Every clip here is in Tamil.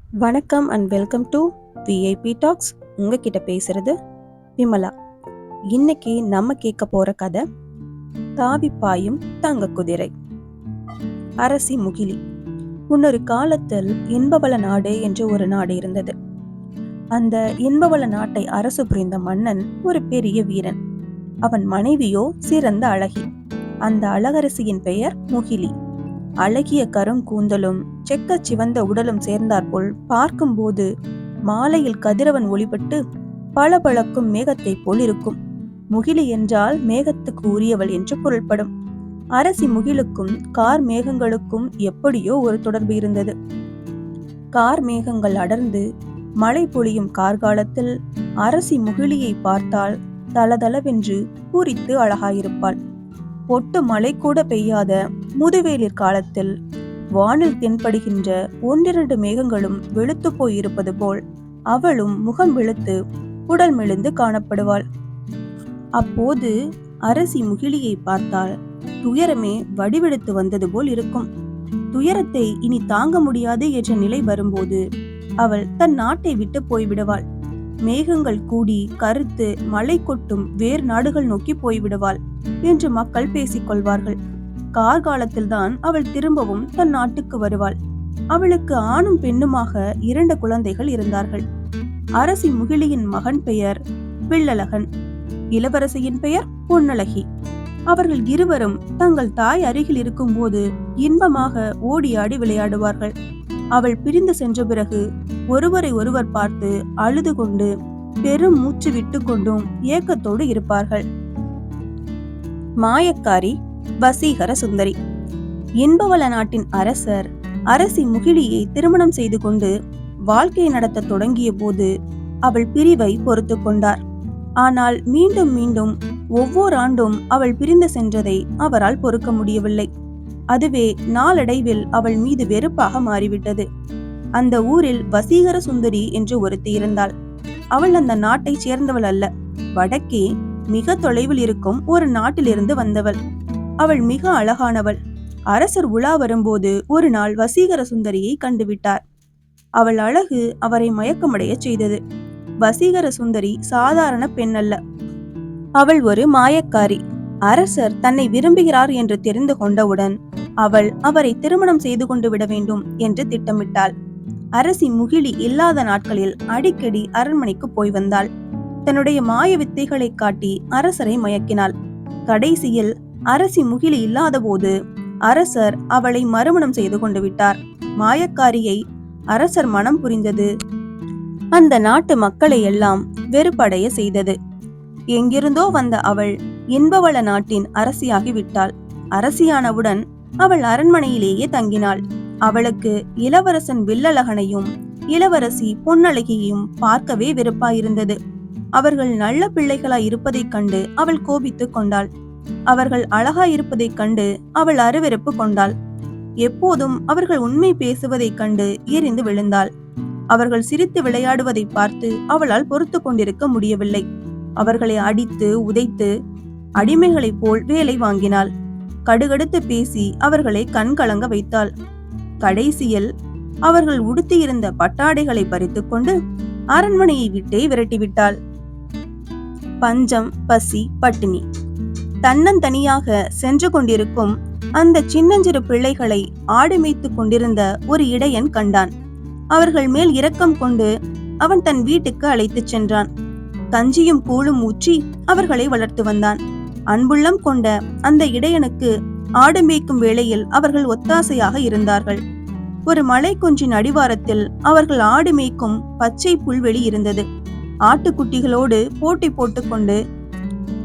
வணக்கம் and welcome to VIP tax. உங்ககிட்ட பேசுறது விமலா. இன்னைக்கு நம்ம கேட்க போற கதை தாவி பாயும் தங்க குதிரை. அரசி முகிலி. முன்னொரு காலத்தில் இன்பவள நாடு என்று ஒரு நாடு இருந்தது. அந்த இன்பவள நாட்டை அரசு புரிந்த மன்னன் ஒரு பெரிய வீரன். அவன் மனைவியோ சிறந்த அழகி. அந்த அழகரசியின் பெயர் முகிலி. அழகிய கருங்கூந்தலும் செக்க சிவந்த உடலும் சேர்ந்தாற்போல் பார்க்கும்போது மாலையில் கதிரவன் ஒளிபட்டு பளபளக்கும் மேகத்தை போல் இருக்கும். முகிலி என்றால் மேகத்துக்கு உரியவள் என்று பொருள்படும். அரசி முகிலுக்கும் கார் மேகங்களுக்கும் எப்படியோ ஒரு தொடர்பு இருந்தது. கார் மேகங்கள் அடர்ந்து மழை பொழியும் கார்காலத்தில் அரசி முகிலியை பார்த்தால் தளதளவென்று பூரித்து அழகாயிருப்பாள். ஒட்டு மழை கூட பெய்யாத முதுவேலிர் காலத்தில் வானில் தென்படுகின்ற ஒன்றிரண்டு மேகங்களும் வெளுத்து போயிருப்பது போல் அவளும் முகம் வெளுத்து உடல் மெலிந்து காணப்படுவாள். அப்போது அரசி முகிலியை பார்த்தால் துயரமே வடிவெடுத்து வந்தது போல் இருக்கும். துயரத்தை இனி தாங்க முடியாது என்ற நிலை வரும்போது அவள் தன் நாட்டை விட்டு போய்விடுவாள். மேகங்கள் கூடி கருத்து மழை கொட்டும் வேறு நாடுகள் நோக்கி போய்விடுவாள் என்று மக்கள் பேசிக்கொள்வார்கள். கார்காலத்தில்தான் அவள் திரும்பவும் தன் நாட்டுக்கு வருவாள். அவளுக்கு ஆணும் பெண்ணுமாக 2 குழந்தைகள் இருந்தார்கள். அரசி முகிலியின் மகன் பெயர் வில்லழகன், இளவரசியின் பெயர் பொன்னழகி. அவர்கள் இருவரும் தங்கள் தாய் அருகில் இருக்கும் போது இன்பமாக ஓடியாடி விளையாடுவார்கள். அவள் பிரிந்து சென்ற பிறகு ஒருவரை ஒருவர் பார்த்து அழுது கொண்டு பெரும் மூச்சு விட்டு கொண்டும் ஏக்கத்தோடு இருப்பார்கள். மாயக்காரி வசீகர சுந்தரி. இன்பவள நாட்டின் அரசர் அரசி முகிலியை திருமணம் செய்து கொண்டு வாழ்க்கை நடத்த தொடங்கிய போது அவள் பிரிவை பொறுத்து கொண்டார். ஆனால் மீண்டும் மீண்டும் ஒவ்வொரு ஆண்டும் அவள் பிரிந்து சென்றதை அவரால் பொறுக்க முடியவில்லை. அதுவே நாளடைவில் அவள் மீது வெறுப்பாக மாறிவிட்டது. அந்த ஊரில் வசீகர சுந்தரி என்று ஒருத்தி இருந்தாள். அவள் அந்த நாட்டை சேர்ந்தவள் அல்ல. வடக்கே மிக தொலைவில் இருக்கும் ஒரு நாட்டிலிருந்து வந்தவள். அவள் மிக அழகானவள். அரசர் உலா வரும்போது ஒரு நாள் வசீகர சுந்தரியை கண்டுவிட்டார். அவள் அழகு அவரை மயக்கமடைய செய்தது. வசீகர சுந்தரி சாதாரண பெண் அல்ல. அவள் ஒரு மாயக்காரி. அரசர் தன்னை விரும்புகிறார் என்று தெரிந்து கொண்டவுடன் அவள் அவரை திருமணம் செய்து கொண்டு விட வேண்டும் என்று திட்டமிட்டாள். அரசி முகிலி இல்லாத நாட்களில் அடிக்கடி அரண்மனைக்கு போய் வந்தாள். தன்னுடைய மாய வித்தைகளை காட்டி அரசரை மயக்கினாள். கடைசியில் அரசி முகிலி இல்லாத போது அரசர் அவளை மறுமணம் செய்து கொண்டு விட்டார். மாயக்காரியை அரசர் மனம் புரிந்தது அந்த நாட்டு மக்களை எல்லாம் வெறுப்படைய செய்தது. எங்கிருந்தோ வந்த அவள் இன்பவள நாட்டின் அரசியாகி விட்டாள். அரசியானவுடன் அவள் அரண்மனையிலேயே தங்கினாள். அவளுக்கு இளவரசன் வில்லழகனையும் இளவரசி பொன்னழகியையும் பார்க்கவே வெறுப்பாயிருந்தது. அவர்கள் நல்ல பிள்ளைகளாய் இருப்பதைக் கண்டு அவள் கோபித்துக் கொண்டாள். அவர்கள் அழகாயிருப்பதைக் கண்டு அவள் அருவெறுப்பு கொண்டாள். எப்போதும் அவர்கள் உண்மை பேசுவதைக் கண்டு எரிந்து விழுந்தாள். அவர்கள் சிரித்து விளையாடுவதை பார்த்து அவளால் பொறுத்து கொண்டிருக்க முடியவில்லை. அவர்களை அடித்து உதைத்து அடிமைகளைப் போல் வேலை வாங்கினாள். கடுகடுத்து பேசி அவர்களை கண்கலங்க வைத்தாள். கடைசியில் அவர்கள் உடுத்தியிருந்த பட்டாடைகளை பறித்துக் கொண்டு அரண்மனையை விட்டே விரட்டிவிட்டாள். பஞ்சம், பசி, பட்டினி. தன்னந்தனியாக சென்று கொண்டிருக்கும் அந்த சின்னஞ்சிறு பிள்ளைகளை ஆடு மேய்த்துக் கொண்டிருந்த ஒரு இடையன் கண்டான். அவர்கள் மேல் இரக்கம் கொண்டு அவன் தன் வீட்டுக்கு அழைத்துச் சென்றான். கஞ்சியும் கூழும் ஊற்றி அவர்களை வளர்த்து வந்தான். அன்புள்ளம் கொண்ட அந்த இடையனுக்கு ஆடு மேய்க்கும் வேளையில் அவர்கள் ஒத்தாசையாக இருந்தார்கள். ஒரு மலை குன்றின் அடிவாரத்தில் அவர்கள் ஆடு மேய்க்கும் பச்சை புல்வெளி இருந்தது. ஆட்டுக்குட்டிகளோடு போட்டி போட்டுக்கொண்டு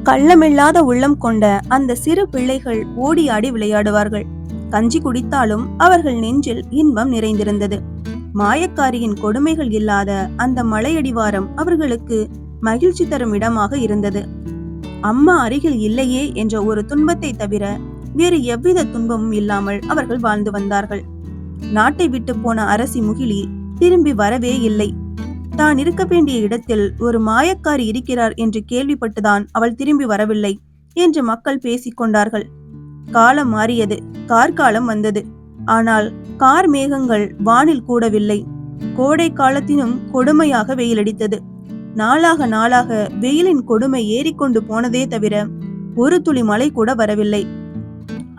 கள்ளமில்லாத உள்ளம் கொண்ட அந்த சிறு பிள்ளைகள் ஓடி ஆடி விளையாடுவார்கள். கஞ்சி குடித்தாலும் அவர்கள் நெஞ்சில் இன்பம் நிறைந்திருந்தது. மாயக்காரியின் கொடுமைகள் இல்லாத அந்த மலையடிவாரம் அவர்களுக்கு மகிழ்ச்சி தரும் இடமாக இருந்தது. அம்மா அருகில் இல்லையே என்ற ஒரு துன்பத்தை தவிர வேறு எவ்வித துன்பமும் இல்லாமல் அவர்கள் வாழ்ந்து வந்தார்கள். நாட்டை விட்டு போன அரசி முகிலி திரும்பி வரவே இல்லை. தான் இருக்க வேண்டிய இடத்தில் ஒரு மாயக்காரி இருக்கிறார் என்று கேள்விப்பட்டுதான் அவள் திரும்பி வரவில்லை என்று மக்கள் பேசிக்கொண்டார்கள். காலம் மாறியது. கார்காலம் வந்தது. ஆனால் கார் மேகங்கள் வானில் கூடவில்லை. கோடை காலத்திலும் கொடுமையாக வெயிலடித்தது. நாளாக நாளாக வெயிலின் கொடுமை ஏறிக்கொண்டு போனதே தவிர ஒரு துளி மழை கூட வரவில்லை.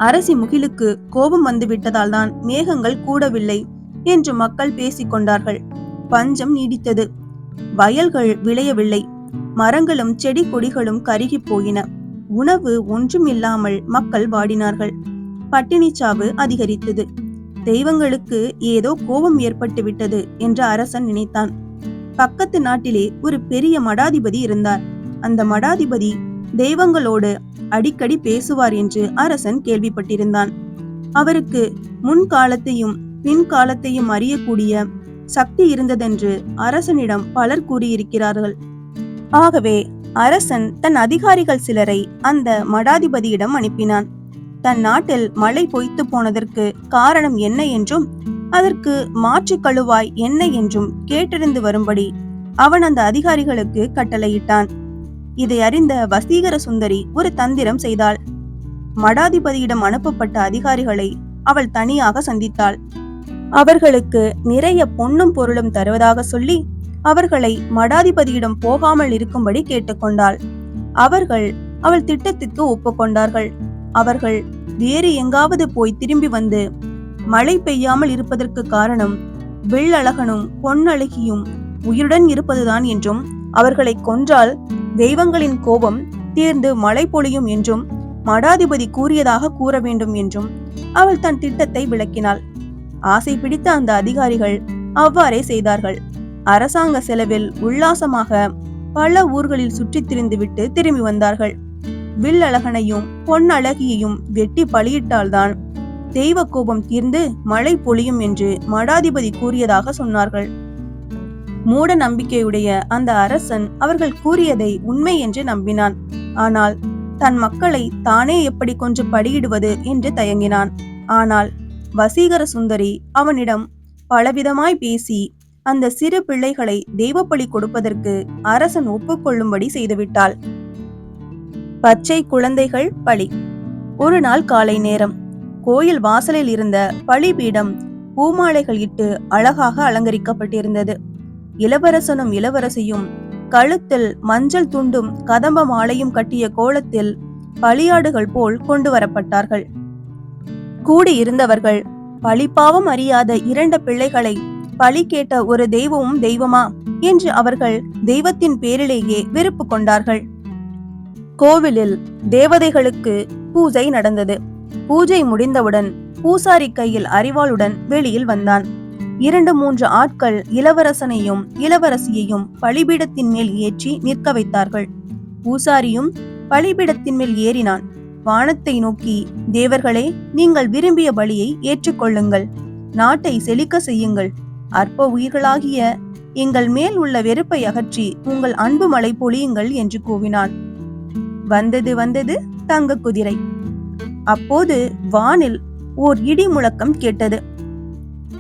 அரசி முகிலுக்கு கோபம் வந்துவிட்டதால் தான் மேகங்கள் கூடவில்லை என்று மக்கள் பேசிக் கொண்டார்கள். பஞ்சம் நீடித்தது. வயல்கள் விளையவில்லை. மரங்களும் செடி கொடிகளும் கருகி போயின. உணவு ஒன்றும் இல்லாமல் மக்கள் வாடினார்கள். பட்டினிச்சாவு அதிகரித்தது. தெய்வங்களுக்கு ஏதோ கோபம் ஏற்பட்டு விட்டது என்று அரசன் நினைத்தான். பக்கத்து நாட்டிலே ஒரு பெரிய மடாதிபதி இருந்தார். அந்த மடாதிபதி தெய்வங்களோடு அடிக்கடி பேசுவார் என்று அரசன் கேள்விப்பட்டிருந்தான். அவருக்கு முன்காலத்தையும் பின்காலத்தையும் அறியக்கூடிய சக்தி இருந்ததென்று அரசனிடம் பலர் கூறியிருக்கிறார்கள். ஆகவே அரசன் தன் அதிகாரிகள் சிலரை அந்த மடாதிபதியிடம் அனுப்பினான். தன் நாட்டில் மழை பொய்த்து போனதற்கு காரணம் என்ன என்றும் அதற்கு மாற்று கழுவாய் என்ன என்றும் கேட்டறிந்து வரும்படி அவன் அந்த அதிகாரிகளுக்கு கட்டளையிட்டான். இதை அறிந்த வசீகர சுந்தரி ஒரு தந்திரம் செய்தாள். மடாதிபதியிடம் அனுப்பப்பட்ட அதிகாரிகளை அவள் தனியாக சந்தித்தாள். அவர்களுக்கு நிறைய பொன்னும் பொருளும் தருவதாக சொல்லி அவர்களை மடாதிபதியிடம் போகாமல் இருக்கும்படி கேட்டுக்கொண்டாள். அவர்கள் அவள் திட்டத்திற்கு ஒப்புக்கொண்டார்கள். அவர்கள் வேறு எங்காவது போய் திரும்பி வந்து மழை பெய்யாமல் இருப்பதற்கு காரணம் வெள்ளழகனும் பொன்னழகியும் உயிருடன் இருப்பதுதான் என்றும் அவர்களை கொன்றால் தெய்வங்களின் கோபம் தீர்ந்து மழை பொழியும் என்றும் மடாதிபதி கூறியதாக கூற வேண்டும் என்றும் அவள் தன் திட்டத்தை விளக்கினாள். ஆசை பிடித்த அந்த அதிகாரிகள் அவ்வாறே செய்தார்கள். அரசாங்க செலவில் உல்லாசமாக பல ஊர்களில் சுற்றித் திரிந்துவிட்டு திரும்பி வந்தார்கள். வில்லழகனையும் பொன்னழகியையும் வெட்டி பலியிட்டால்தான் தெய்வ கோபம் தீர்ந்து மழை பொழியும் என்று மடாதிபதி கூறியதாக சொன்னார்கள். மூட நம்பிக்கையுடைய அந்த அரசன் அவர்கள் கூறியதை உண்மை என்று நம்பினான். ஆனால் தன் மக்களை தானே எப்படி கொஞ்சம் பலியிடுவது என்று தயங்கினான். ஆனால் வசீகர சுந்தரி அவனிடம் பலவிதமாய் பேசி அந்த சிறு பிள்ளைகளை தெய்வப்பலி கொடுப்பதற்கு அரசன் ஒப்புக்கொள்ளும்படி செய்துவிட்டாள். பச்சை குழந்தைகள் பலி. ஒரு நாள் காலை நேரம் கோயில் வாசலில் இருந்த பலிபீடம் பூமாலைகள் இட்டு அழகாக அலங்கரிக்கப்பட்டிருந்தது. இளவரசனும் இளவரசியும் கழுத்தில் மஞ்சள் துண்டும் கதம்ப மாலையும் கட்டிய கோலத்தில் பலியாடுகள் போல் கொண்டு வரப்பட்டார்கள். கூடியிருந்தவர்கள் பழிப்பாவம் அறியாத 2 பிள்ளைகளை பலி கேட்ட ஒரு தெய்வமும் தெய்வமா என்று அவர்கள் தெய்வத்தின் பேரிலேயே வெறுப்பு கொண்டார்கள். கோவிலில் தேவதைகளுக்கு பூஜை நடந்தது. பூஜை முடிந்தவுடன் பூசாரி கையில் அரிவாளுடன் வெளியில் வந்தான். 2-3 ஆட்கள் இளவரசனையும் இளவரசியையும் பலிபீடத்தின் மேல் ஏற்றி நிற்க வைத்தார்கள். பூசாரியும் பலிபீடத்தின் மேல் ஏறினான். வானத்தை நோக்கி, தேவர்களே, நீங்கள் விரும்பிய பலியை ஏற்றுக்கொள்ளுங்கள். நாட்டை செழிக்க செய்யுங்கள். அற்ப உயிர்களாகிய எங்கள் மேல் உள்ள வெறுப்பை அகற்றி உங்கள் அன்பு மழை பொழியுங்கள் என்று கூவினான். வந்தது வந்தது தங்க குதிரை. அப்போது வானில் ஓர் இடி முழக்கம் கேட்டது.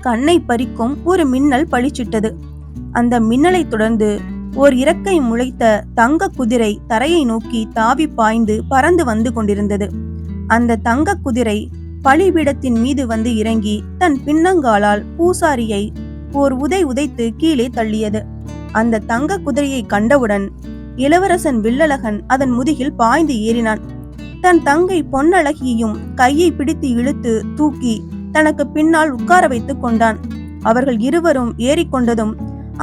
கண்ணை பறிக்கும் ஒரு மின்னல் பளிச்சிட்டது. அந்த மின்னலை தொடர்ந்து ஓர் இறக்கை முளைத்த தங்க குதிரை தரையை நோக்கி தாவி பாய்ந்து பறந்து வந்து கொண்டிருந்தது. அந்த தங்க குதிரை பலிபீடத்தின் மீது வந்து இறங்கி தன் பின்னங்காலால் பூசாரியை ஓர் உதை உதைத்து கீழே தள்ளியது. அந்த தங்க குதிரையை கண்டவுடன் இளவரசன் வில்லழகன் அதன் முதுகில் பாய்ந்து ஏறினான். தன் தங்கை பொன்னழகியையும் கையை பிடித்து இழுத்து தூக்கி தனக்கு பின்னால் உட்கார வைத்துக் கொண்டான். அவர்கள் இருவரும் ஏறிக்கொண்டதும்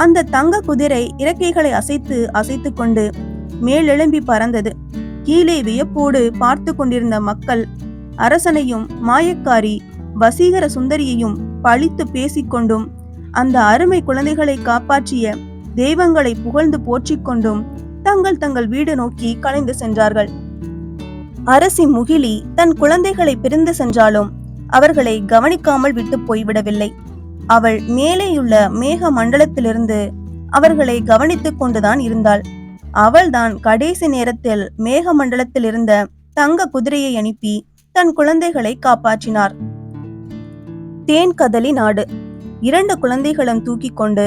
அந்த தங்க குதிரை இறக்கைகளை அசைத்து கொண்டு மேலெழும்பி பறந்தது. கீழே வியப்போடு பார்த்து கொண்டிருந்த மக்கள் அரசனையும் மாயக்காரி வசீகர சுந்தரியையும் பழித்து பேசிக்கொண்டும் அந்த அருமை குழந்தைகளை காப்பாற்றிய தெய்வங்களை புகழ்ந்து போற்றிக்கொண்டும் தங்கள் வீடு நோக்கி கலைந்து சென்றார்கள். அரசி முகிலி தன் குழந்தைகளை பிரிந்து சென்றாலும் அவர்களை கவனிக்காமல் விட்டு போய்விடவில்லை. அவள் மேலேயுள்ள மேக மண்டலத்திலிருந்து அவர்களை கவனித்துக் கொண்டுதான் இருந்தாள். அவள்தான் கடைசி நேரத்தில் மேக மண்டலத்தில் இருந்த தங்க குதிரையை அனுப்பி தன் குழந்தைகளை காப்பாற்றினார். தேன்கதலி நாடு. 2 குழந்தைகளும் தூக்கி கொண்டு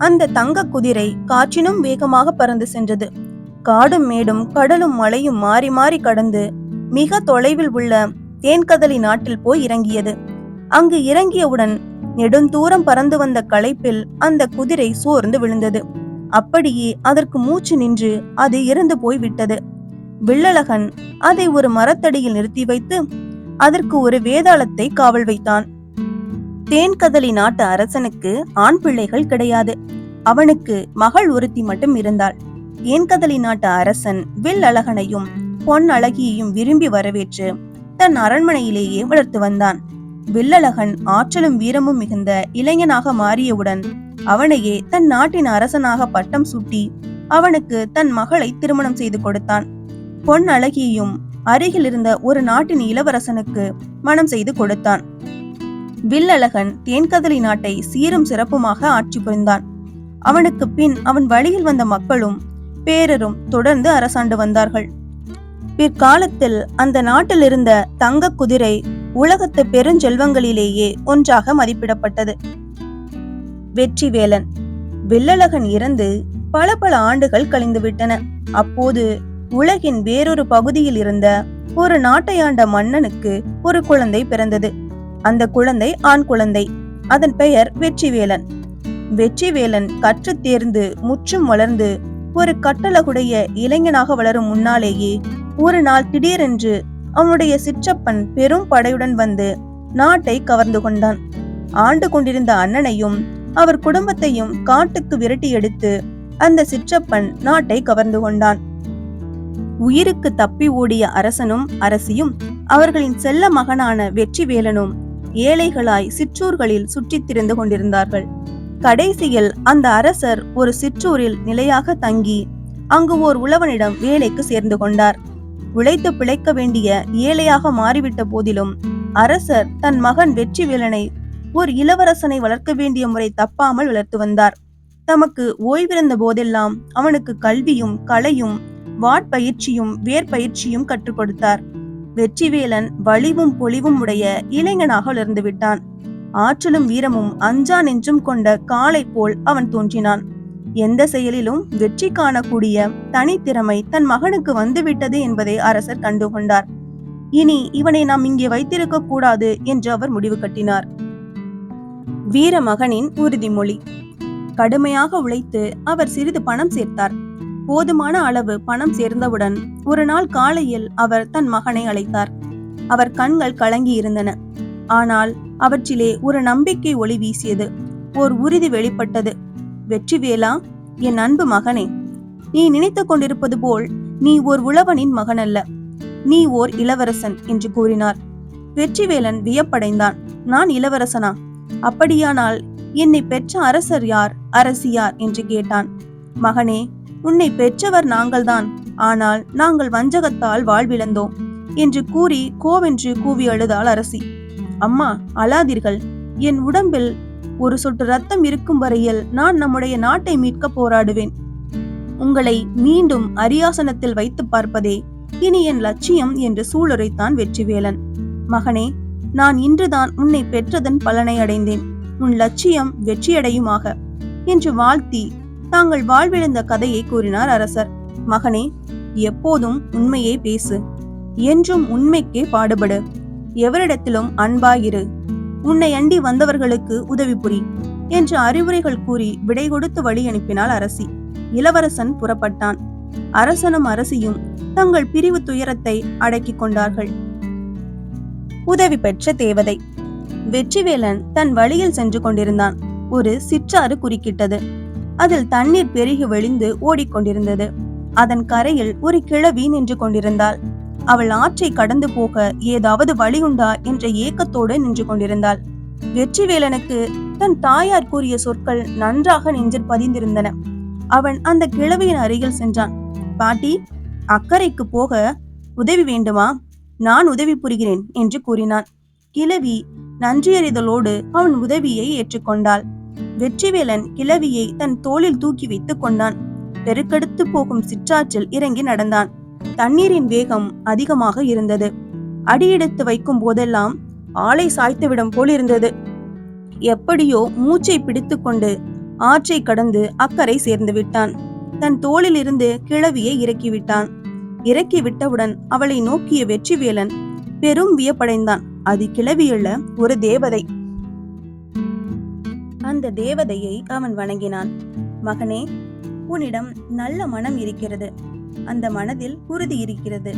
அந்த தங்க குதிரை காற்றினும் வேகமாக பறந்து சென்றது. காடும் மேடும் கடலும் மலையும் மாறி மாறி கடந்து மிக தொலைவில் உள்ள தேன்கதலி நாட்டில் போய் இறங்கியது. அங்கு இறங்கியவுடன் நெடுந்தூரம் பறந்து வந்த களைப்பில் அந்த குதிரை சோர்ந்து விழுந்தது. அப்படியே அதற்கு மூச்சு நின்று அது இறந்து போய் விட்டது. வில்லழகன் அதை ஒரு மரத்தடியில் நிறுத்தி வைத்து அதற்கு ஒரு வேதாளத்தை காவல் வைத்தான். தேன்கதலி நாட்டு அரசனுக்கு ஆண் பிள்ளைகள் கிடையாது. அவனுக்கு மகள் ஒருத்தி மட்டும் இருந்தாள். தேன்கதலி நாட்டு அரசன் வில்லழகனையும் பொன் அழகியையும் விரும்பி வரவேற்று தன் அரண்மனையிலேயே வளர்த்து வந்தான். வில்லழகன் ஆற்றலும் வீரமும் மிகுந்த இளைஞனாக மாறியவுடன் அவனையே தன் நாட்டின் அரசனாக பட்டம் சூட்டி அவனுக்கு தன் மகளை திருமணம் செய்து கொடுத்தான். பொன் அழகியையும் அருகில் இருந்த ஒரு நாட்டின் இளவரசனுக்கு மனம் செய்து கொடுத்தான். வில்லழகன் தேன்கதலி நாட்டை சீரும் சிறப்புமாக ஆட்சி புரிந்தான். அவனுக்கு பின் அவன் வழியில் வந்த மக்களும் பேரரும் தொடர்ந்து அரசாண்டு வந்தார்கள். பிற்காலத்தில் அந்த நாட்டில் இருந்த தங்க குதிரை உலகத்து பெருஞ்செல்வங்களிலேயே ஒன்றாக மதிப்பிடப்பட்டது. வெற்றிவேலன். வில்லழகன் இறந்து பல பல ஆண்டுகள் கழிந்துவிட்டன. அப்போது உலகின் வேறொரு பகுதியில் இருந்த ஒரு நாட்டையாண்ட மன்னனுக்கு ஒரு குழந்தை பிறந்தது. அந்த குழந்தை ஆண் குழந்தை. அதன் பெயர் வெற்றிவேலன். வெற்றிவேலன் கற்று தேர்ந்து முற்றும் வளர்ந்து ஒரு கட்டழகுடைய இளைஞனாக வளரும் முன்னாலேயே ஒரு நாள் திடீரென்று அவனுடைய சிற்றப்பன் பெரும் படையுடன் வந்து நாட்டை கவர்ந்து கொண்டான். ஆண்டு கொண்டிருந்த அண்ணனையும் அவர் குடும்பத்தையும் காட்டுக்கு விரட்டி எடுத்து அந்த சிற்றப்பன் நாட்டை கவர்ந்து கொண்டான். உயிருக்கு தப்பி ஓடிய அரசனும் அரசியும் அவர்களின் செல்ல மகனான வெற்றிவேலனும் ஏழைகளாய் சிற்றூர்களில் சுற்றித் திரிந்து கொண்டிருந்தார்கள். கடைசியில் அந்த அரசர் ஒரு சிற்றூரில் நிலையாக தங்கி அங்கு ஓர் உழவனிடம் வேலைக்கு சேர்ந்து கொண்டார். உழைத்து பிழைக்க வேண்டிய ஏழையாக மாறிவிட்ட போதிலும் அரசர் தன் மகன் வெற்றிவேலனை ஒரு இளவரசனை வளர்க்க வேண்டிய முறை தப்பாமல் வளர்த்து வந்தார். தமக்கு ஓய்விருந்த போதெல்லாம் அவனுக்கு கல்வியும் கலையும் வாட்பயிற்சியும் வேற்பயிற்சியும் கற்றுக் கொடுத்தார். வெற்றிவேலன் வலிவும் பொலிவும் உடைய இளைஞனாக வளர்ந்து விட்டான். ஆற்றலும் வீரமும் அஞ்சா நெஞ்சும் கொண்ட காளை போல் அவன் தோன்றினான். எந்த செயலிலும் வெற்றி காணக்கூடிய தனித்திறமை தன் மகனுக்கு வந்துவிட்டது என்பதை அரசர் கண்டுகொண்டார். இனி இவனை நாம் இங்கே வைத்திருக்க கூடாது என்று அவர் முடிவு கட்டினார். வீர மகனின் உறுதிமொழி. கடுமையாக உழைத்து அவர் சிறிது பணம் சேர்த்தார். போதுமான அளவு பணம் சேர்ந்தவுடன் ஒரு நாள் காலையில் அவர் தன் மகனை அழைத்தார். அவர் கண்கள் கலங்கி இருந்தன. ஆனால் அவற்றிலே ஒரு நம்பிக்கை ஒளி வீசியது. ஓர் உறுதி வெளிப்பட்டது. வெற்றிவேலா, என் அன்பு மகனே, நீ நினைத்து கொண்டிருப்பது போல் நீ ஓர் உழவனின் மகன் அல்ல, நீ ஓர் இளவரசன் என்று கூறினார். வெற்றிவேலன் வியப்படைந்தான். நான் இளவரசனா? அப்படியானால் என்னை பெற்ற அரசர் யார், அரசி யார் என்று கேட்டான். மகனே, உன்னை பெற்றவர் நாங்கள்தான். ஆனால் நாங்கள் வஞ்சகத்தால் வாழ்விழந்தோம் என்று கூறி கோவென்று கூவி அழுதாள் அரசி. அம்மா, அழாதீர்கள். என் உடம்பில் ஒரு சொட்டு ரத்தம் இருக்கும் வரையில் நான் நம்முடைய நாட்டை மீட்க போராடுவேன். உங்களை மீண்டும் அரியாசனத்தில் வைத்து பார்ப்பதே இனி என் லட்சியம் என்று சூளுரைத்தான் வெற்றிவேலன். மகனே, நான் இன்றுதான் உன்னை பெற்றதன் பலனை அடைந்தேன். உன் லட்சியம் வெற்றியடையுமாக என்று வாழ்த்தி தாங்கள் வாழ்விழந்த கதையை கூறினார் அரசர். மகனே, எப்போதும் உண்மையை பேசு. என்றும் உண்மைக்கே பாடுபடு. எவரிடத்திலும் அன்பாயிரு. உன்னை அண்டி வந்தவர்களுக்கு உதவி புரி என்று அறிவுரைகள் கூறி விடை கொடுத்து வழி அனுப்பினாள் அரசி. இளவரசன் புறப்பட்டான். அரசனும் அரசியும் தங்கள் பிரிவு துயரத்தை அடக்கிக் கொண்டார்கள். உதவி பெற்ற தேவதை. வெற்றிவேலன் தன் வழியில் சென்று கொண்டிருந்தான். ஒரு சிற்றாறு குறுக்கிட்டது. அதில் தண்ணீர் பெருகி வழிந்து ஓடிக்கொண்டிருந்தது. அதன் கரையில் ஒரு கிழவி நின்று கொண்டிருந்தாள். அவள் ஆற்றை கடந்து போக ஏதாவது வழியுண்டா என்ற ஏக்கத்தோடு நின்று கொண்டிருந்தாள். வெற்றிவேலனுக்கு தன் தாயார் கூறிய சொற்கள் நன்றாக நெஞ்சில் பதிந்திருந்தன. அவன் அந்த கிழவியின் அருகில் சென்றான். பாட்டி, அக்கறைக்கு போக உதவி வேண்டுமா? நான் உதவி புரிகிறேன் என்று கூறினான். கிழவி நன்றியறிதலோடு அவன் உதவியை ஏற்றுக்கொண்டாள். வெற்றிவேலன் கிழவியை தன் தோளில் தூக்கி வைத்துக் கொண்டான். பெருக்கெடுத்து போகும் சிற்றாற்றில் இறங்கி நடந்தான். தண்ணீரின் வேகம் அதிகமாக இருந்தது. அடியெடுத்து வைக்கும் போதெல்லாம் ஆளை சாய்த்துவிடும் போல் இருந்தது. எப்படியோ மூச்சை பிடித்து கொண்டு ஆற்றை கடந்து அக்கறை சேர்ந்து விட்டான். தன் தோளில் இருந்து கிழவியை இறக்கிவிட்டான். இறக்கி விட்டவுடன் அவளை நோக்கிய வெற்றிவேலன் பெரும் வியப்படைந்தான். அது கிழவியுள்ள ஒரு தேவதை. அந்த தேவதையை அவன் வணங்கினான். மகனே, உன்னிடம் நல்ல மனம் இருக்கிறது, அந்த மனதில் உறுதி இருக்கிறது,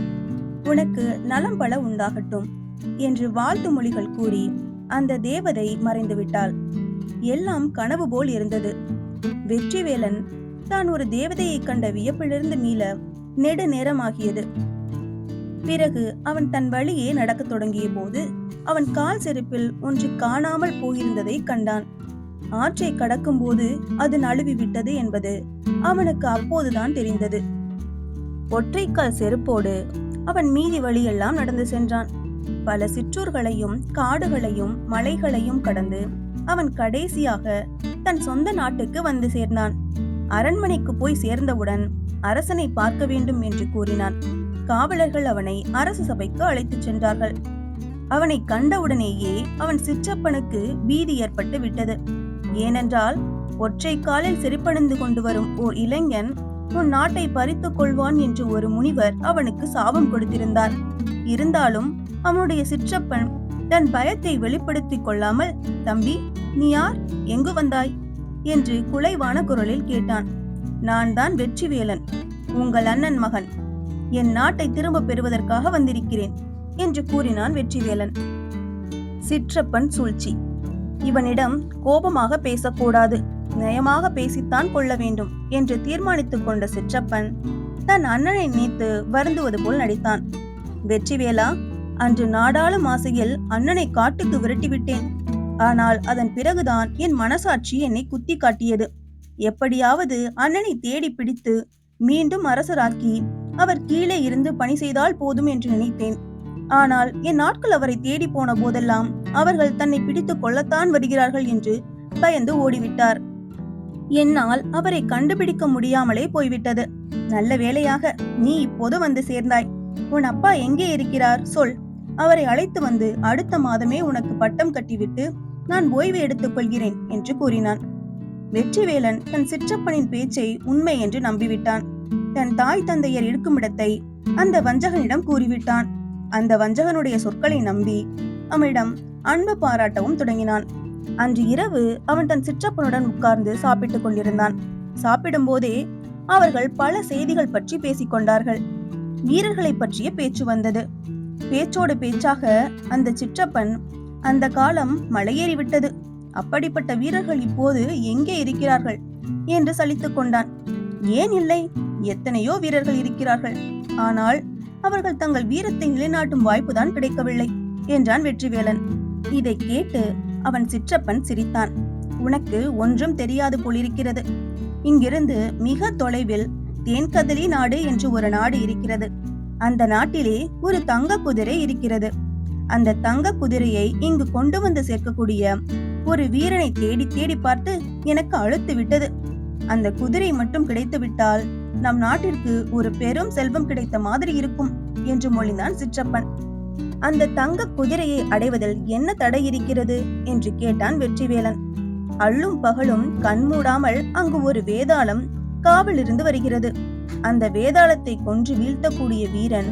உனக்கு நலம் பல உண்டாகட்டும் என்று வாழ்த்து மொழிகள் கூறி அந்த தேவதை மறைந்து விட்டாள். எல்லாம் கனவு போல் இருந்தது. வெற்றிவேலன் தான் ஒரு தேவதையை கண்ட வியப்பிலிருந்து மீள நெடு நேரமாகியது. பிறகு அவன் தன் வழியே நடக்கத் தொடங்கிய போது அவன் கால் செருப்பில் ஒன்று காணாமல் போயிருந்ததை கண்டான். ஆற்றை கடக்கும் போது அது நழுவி விட்டது என்பது அவனுக்கு அப்போதுதான் தெரிந்தது. ஒற்றைக்கால் செருப்போடு அவன் மீதி வழியெல்லாம் நடந்து சென்றான். பல சிற்றூர்களையும் காடுகளையும் மலைகளையும் கடந்து அவன் கடைசியாக தன் சொந்த நாட்டுக்கு வந்து சேர்ந்தான். அரண்மனைக்கு போய் சேர்ந்தவுடன் அரசனை பார்க்க வேண்டும் என்று கூறினான். காவலர்கள் அவனை அரசு சபைக்கு அழைத்துச் சென்றார்கள். அவனை கண்டவுடனேயே அவன் சிற்றப்பனுக்கு பீதி ஏற்பட்டு விட்டது. ஏனென்றால் ஒற்றை காலில் செருப்பணிந்து கொண்டு வரும் ஓர் இளைஞன் உன் நாட்டை பறித்துக் கொள்வான் என்று ஒரு முனிவர் அவனுக்கு சாபம் கொடுத்திருந்தார். இருந்தாலும் அவனுடைய சிற்றப்பன் தன் பயத்தை வெளிப்படுத்திக் கொள்ளாமல், தம்பி, நீ யார், எங்கு வந்தாய் என்று குலைவான குரலில் கேட்டான். நான் தான் வெற்றிவேலன், உங்கள் அண்ணன் மகன். என் நாட்டை திரும்ப பெறுவதற்காக வந்திருக்கிறேன் என்று கூறினான் வெற்றிவேலன். சிற்றப்பன் சூழ்ச்சி. இவனிடம் கோபமாக பேசக்கூடாது, நயமாக பேசித்தான் கொள்ள வேண்டும் என்று தீர்மானித்துக் கொண்ட சிற்றப்பன் தன் அண்ணனை நினைத்து வருந்துவது போல் நடித்தான். வெற்றிவேலா, அன்று நாடாளும் ஆசையில் அண்ணனை காட்டுக்கு விரட்டிவிட்டேன். ஆனால் அதன் பிறகுதான் என் மனசாட்சி என்னை குத்தி காட்டியது. எப்படியாவது அண்ணனை தேடி பிடித்து மீண்டும் அரசராக்கி அவர் கீழே இருந்து பணி செய்தால் போதும் என்று நினைத்தேன். ஆனால் என் நாட்கள் அவரை தேடி போன போதெல்லாம் அவர்கள் தன்னை பிடித்துக் கொள்ளத்தான் வருகிறார்கள் என்று பயந்து ஓடிவிட்டார். என்னால் அவரை கண்டுபிடிக்க முடியாமலே போய்விட்டது. நல்ல வேளையாக நீ இப்போது வந்து சேர்ந்தாய். உன் அப்பா எங்கே இருக்கிறார் சொல். அவரை அழைத்து வந்து அடுத்த மாதமே உனக்கு பட்டம் கட்டிவிட்டு நான் ஓய்வு எடுத்துக் கொள்கிறேன் என்று கூறினான். வெற்றிவேலன் தன் சிற்றப்பனின் பேச்சை உண்மை என்று நம்பிவிட்டான். தன் தாய் தந்தையர் இருக்குமிடத்தை அந்த வஞ்சகனிடம் கூறிவிட்டான். அந்த வஞ்சகனுடைய சொற்களை நம்பி அவனிடம் அன்பு பாராட்டவும் தொடங்கினான். அன்று இரவு அவன் தன் சிற்றப்பனுடன் உட்கார்ந்து சாப்பிட்டுக் கொண்டிருந்தான். சாப்பிடும் போதே அவர்கள் பல செய்திகள் பற்றி பேசிக் கொண்டார்கள். வீரர்களை பற்றிய பேச்சு வந்தது. பேச்சோடு பேச்சாக அந்த சிற்றப்பன், அந்த காலம் மலையேறிவிட்டது, அப்படிப்பட்ட வீரர்கள் இப்போது எங்கே இருக்கிறார்கள் என்று சலித்துக் கொண்டான். ஏன் இல்லை, எத்தனையோ வீரர்கள் இருக்கிறார்கள். ஆனால் அவர்கள் தங்கள் வீரத்தை நிலைநாட்டும் வாய்ப்புதான் கிடைக்கவில்லை என்றான் வெற்றிவேலன். இதை கேட்டு அவன் சிற்றப்பன் சிரித்தான். உனக்கு ஒன்றும் தெரியாது போலிருக்கிறது. இங்கிருந்து மிக தொலைவில் தேன்கதலி நாடு என்று ஒரு நாடு இருக்கிறது. அந்த நாட்டிலே ஒரு தங்க குதிரை இருக்கிறது. அந்த தங்க குதிரையை இங்கு கொண்டு வந்து சேர்க்கக்கூடிய ஒரு வீரனை தேடி தேடி பார்த்து எனக்கு அழுத்து விட்டது. அந்த குதிரை மட்டும் கிடைத்து விட்டால் நம் நாட்டிற்கு ஒரு பெரும் செல்வம் கிடைத்த மாதிரி இருக்கும் என்று மொழிந்தான் சிற்றப்பன். அந்த தங்க குதிரையை அடைவதில் என்ன தடை இருக்கிறது என்று கேட்டான் வெற்றிவேலன். அள்ளும் பகலும் கண்மூடாமல் அங்கு ஒரு வேதாளம் காவலிருந்து வருகிறது. அந்த வேதாளத்தை கொன்று வீழ்த்தக்கூடிய வீரன்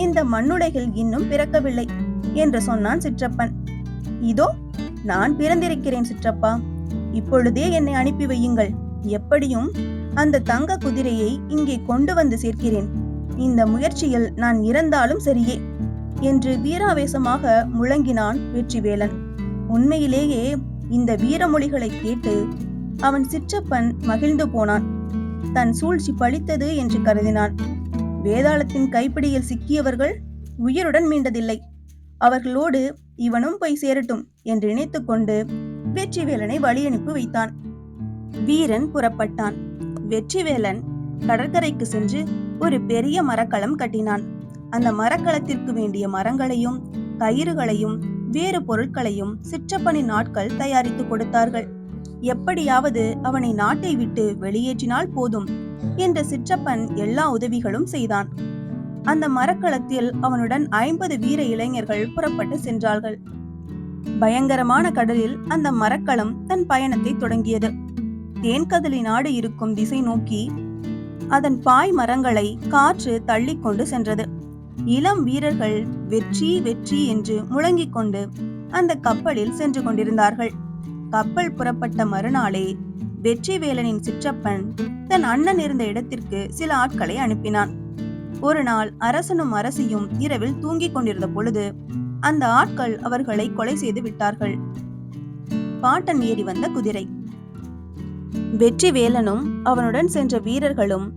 இந்த மண்ணுலகில் இன்னும் பிறக்கவில்லை என்று சொன்னான் சிற்றப்பன். இதோ நான் பிறந்திருக்கிறேன் சிற்றப்பா, இப்பொழுதே என்னை அனுப்பி வையுங்கள். எப்படியும் அந்த தங்க குதிரையை இங்கே கொண்டு வந்து சேர்க்கிறேன். இந்த முயற்சியில் நான் இறந்தாலும் சரியே என்று வீராவேசமாக முழங்கினான் வெற்றிவேலன். உண்மையிலேயே இந்த வீரமொழிகளை கேட்டு அவன் சிற்றப்பன் மகிழ்ந்து போனான். தன் சூழ்ச்சி பலித்தது என்று கருதினான். வேதாளத்தின் கைப்பிடியில் சிக்கியவர்கள் உயிருடன் மீண்டதில்லை. அவர்களோடு இவனும் போய் சேரட்டும் என்று நினைத்துக் கொண்டு வெற்றிவேலனை வழி அனுப்பி வைத்தான். வீரன் புறப்பட்டான். வெற்றிவேலன் கடற்கரைக்கு சென்று ஒரு பெரிய மரக்கலம் கட்டினான். அந்த மரக்கலத்திற்கு வேண்டிய மரங்களையும் கயிறுகளையும் வேறு பொருட்களையும் சிற்றப்பனின் ஆட்கள் தயாரித்து கொடுத்தார்கள். எப்படியாவது அவனை நாட்டை விட்டு வெளியேற்றினால் போதும் என்ற சிற்றப்பன் எல்லா உதவிகளும் செய்தான். அந்த மரக்களத்தில் அவனுடன் 50 வீர இளைஞர்கள் புறப்பட்டு சென்றார்கள். பயங்கரமான கடலில் அந்த மரக்களம் தன் பயணத்தை தொடங்கியது. தேன்கதலி நாடு இருக்கும் திசை நோக்கி அதன் பாய் மரங்களை காற்று தள்ளி கொண்டு சென்றது. இளம் வீரர்கள் வெற்றி வெற்றி என்று முழங்கிக் கொண்டு அந்த கப்பலில் சென்று கொண்டிருந்தார்கள். கப்பல் புறப்பட்ட மறுநாளே வெற்றிவேலனின் சிற்றப்பன் தன் அண்ணன் இருந்த இடத்திற்கு சில ஆட்களை அனுப்பினான். ஒரு நாள் அரசனும் அரசியும் இரவில் தூங்கிக் கொண்டிருந்த பொழுது அந்த ஆட்கள் அவர்களை கொலை செய்து விட்டார்கள். பாட்டன் ஏறி வந்த குதிரை. வெற்றிவேலனும் அவனுடன் சென்ற வீரர்களும்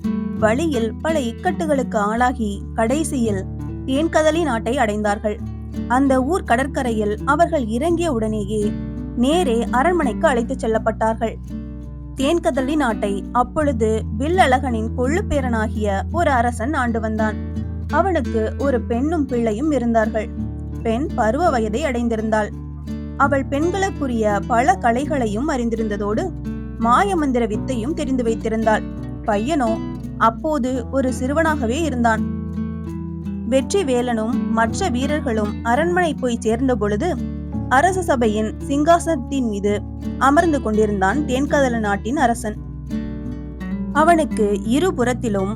வழியில் பல இக்கட்டுகளுக்கு ஆளாகி கடைசியில் தேன்கதலி நாட்டை அடைந்தார்கள். அந்த ஊர் கடற்கரையில் அவர்கள் இறங்கிய உடனேயே நேரே அரண்மனைக்கு அழைத்துச் செல்லப்பட்டார்கள். தேன்கதலி நாட்டை அப்பொழுது வில்லழகனின் கொள்ளு பேரனாகிய ஒரு அரசன் ஆண்டு வந்தான். அவனுக்கு ஒரு பெண்ணும் பிள்ளையும் இருந்தார்கள். பெண் பருவ வயதை அடைந்திருந்தாள். அவள் பெண்களுக்குரிய பல கலைகளையும் அறிந்திருந்ததோடு மாயமந்திர வித்தையும் தெரிந்து வைத்திருந்தாள். பையனோ அப்போது ஒரு சிறுவனாகவே இருந்தான். வெற்றிவேலனும் மற்ற வீரர்களும் அரண்மனை போய் சேர்ந்த பொழுது அரச சபையின் சிங்காசனத்தின் மீது அமர்ந்து கொண்டிருந்தான் தேன்கதல நாட்டின் அரசன். அவனுக்கு இருபுறத்திலும்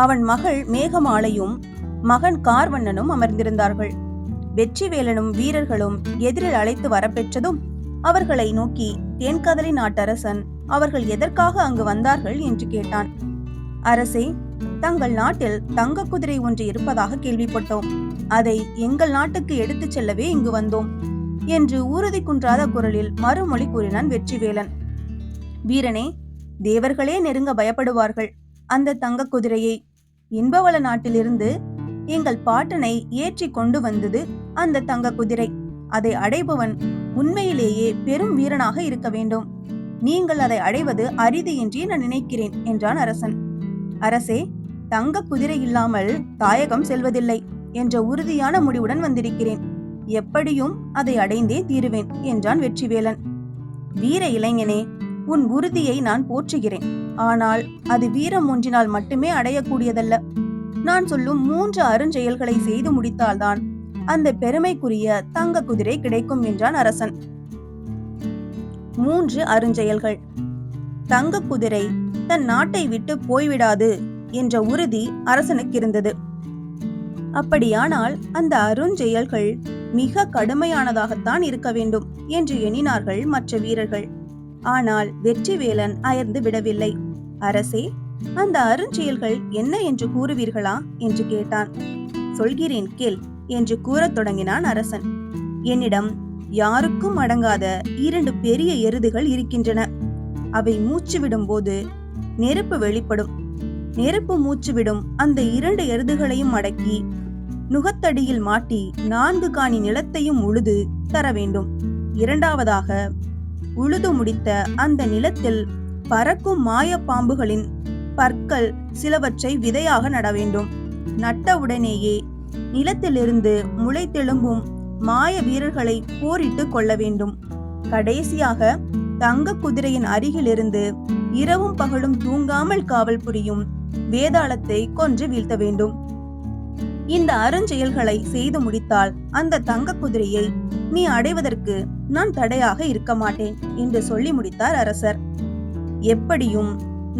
அவன் மகள் மேகமாலையும் மகன் கார்வண்ணனும் அமர்ந்திருந்தார்கள். வெற்றிவேலனும் வீரர்களும் எதிரில் அழைத்து வரப்பெற்றதும் அவர்களை நோக்கி தேன்கதலி நாட்டரசன் அவர்கள் எதற்காக அங்கு வந்தார்கள் என்று கேட்டான். அரசே, தங்கள் நாட்டில் தங்க குதிரை ஒன்று இருப்பதாக கேள்விப்பட்டோம். அதை எங்கள் நாட்டுக்கு எடுத்துச் செல்லவே இங்கு வந்தோம் என்று உறுதி குன்றாத குரலில் மறுமொழி கூறினான் வெற்றிவேலன். வீரனே, தேவர்களே நெருங்க பயப்படுவார்கள் அந்த தங்க குதிரையை. இன்பவள நாட்டிலிருந்து எங்கள் பாட்டனை ஏற்றி கொண்டு வந்தது அந்த தங்க குதிரை. அதை அடைபவன் உண்மையிலேயே பெரும் வீரனாக இருக்க வேண்டும். நீங்கள் அதை அடைவது அரிது என்றே நான் நினைக்கிறேன் என்றான் அரசன். அரசே, தங்க குதிரை இல்லாமல் தாயகம் செல்வதில்லை என்ற உறுதியான முடிவுடன் வந்திருக்கிறேன். எப்படியும் அதை அடைந்தே தீருவேன் என்றான் வெற்றிவேலன். வீர இளைஞனே, உன் உறுதியை நான் போற்றுகிறேன். ஆனால் அது வீரம் ஒன்றினால் மட்டுமே அடையக்கூடியதல்ல. நான் சொல்லும் 3 அருஞ்செயல்களை செய்து முடித்தால்தான் அந்த பெருமைக்குரிய தங்க குதிரை கிடைக்கும் என்றான் அரசன். 3 அருஞ்செயல்கள். தங்க குதிரை தன் நாட்டை விட்டு போய்விடாது என்ற உறுதி அரசனுக்கு இருந்தது. அப்படியானால் அந்த அருஞ்செயல்கள் மிக கடுமையானதாகத்தான் இருக்க வேண்டும் என்று எண்ணினார்கள் மற்ற வீரர்கள். ஆனால் வெற்றிவேலன் அயர்ந்து விடவில்லை. அரசே, அந்த அருஞ்செயல்கள் என்ன என்று கூறுவீர்களா என்று கேட்டான். சொல்கிறேன் கேள் என்று கூறத் தொடங்கினான் அரசன். என்னிடம் யாருக்கும் அடங்காத 2 பெரிய எருதுகள் இருக்கின்றன. அவை மூச்சு விடும் போது நெருப்பு வெளிப்படும். நெருப்பு மூச்சு விடும் அந்த 2 எருதுகளையும் அடக்கி நுகத்தடியில் மாட்டி 4 காணி நிலத்தையும் உழுது தர வேண்டும். இரண்டாவதாக, உழுது முடித்த அந்த நிலத்தில் பறக்கும் மாய பாம்புகளின் பற்கள் சிலவற்றை விதையாக நட வேண்டும். நட்டவுடனேயே நிலத்திலிருந்து முளைத்தெழும்பும் மாய வீரர்களை போரிட்டு கொள்ள வேண்டும். கடைசியாக தங்க குதிரையின் அருகிலிருந்து இரவும் பகலும் தூங்காமல் காவல் புரியும் வேதாளத்தை கொன்று வீழ்த்த வேண்டும். இந்த அருஞ்செயல்களை செய்து முடித்தால் அந்த தங்க குதிரையை நீ அடைவதற்கு நான் தடையாக இருக்க மாட்டேன் என்று சொல்லி முடித்தார் அரசர். எப்படியும்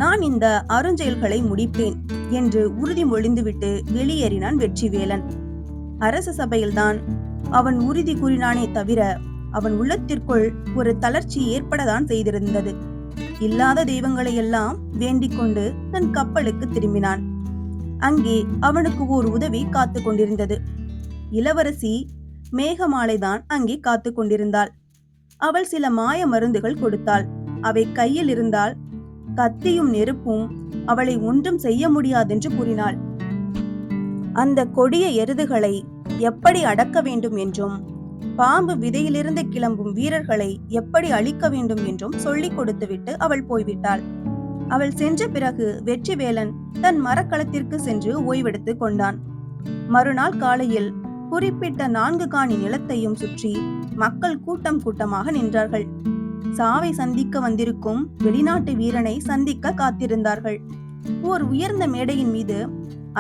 நான் இந்த அருஞ்செயல்களை முடிப்பேன் என்று உறுதிமொழிந்துவிட்டு வெளியேறினான் வெற்றிவேலன். அரச சபையில்தான் அவன் உறுதி கூறினானே தவிர அவன் உள்ளத்திற்குள் ஒரு தளர்ச்சி ஏற்படத்தான் செய்திருந்தது. இல்லாத தெய்வங்களை எல்லாம் வேண்டிக் கொண்டு தன் கப்பலுக்கு திரும்பினான். அங்கே அவனுக்கு ஓர் உதவி காத்து கொண்டிருந்தது. இளவரசி மேகமாலைதான் அங்கே காத்து கொண்டிருந்தாள். அவள் சில மாய மருந்துகள் கொடுத்தாள். அவை கையில் இருந்தால் கத்தியும் நெருப்பும் அவளை ஒன்றும் செய்ய முடியாதென்று கூறினாள். அந்த கொடிய எருதுகளை எப்படி அடக்க வேண்டும் என்றும் பாம்பு விதையிலிருந்து கிளம்பும் வீரர்களை எப்படி அழிக்க வேண்டும் என்றும் சொல்லிக் கொடுத்துவிட்டு அவள் போய்விட்டாள். அவள் சென்ற பிறகு வெற்றிவேலன் தன் மரக்களத்திற்கு சென்று ஓய்வெடுத்து கொண்டான். மறுநாள் காலையில் குறிப்பிட்ட 4 காணி நிலத்தையும் சுற்றி மக்கள் கூட்டம் கூட்டமாக நின்றார்கள். சாவை சந்திக்க வந்திருக்கும் வெளிநாட்டு வீரனை சந்திக்க காத்திருந்தார்கள். ஓர் உயர்ந்த மேடையின் மீது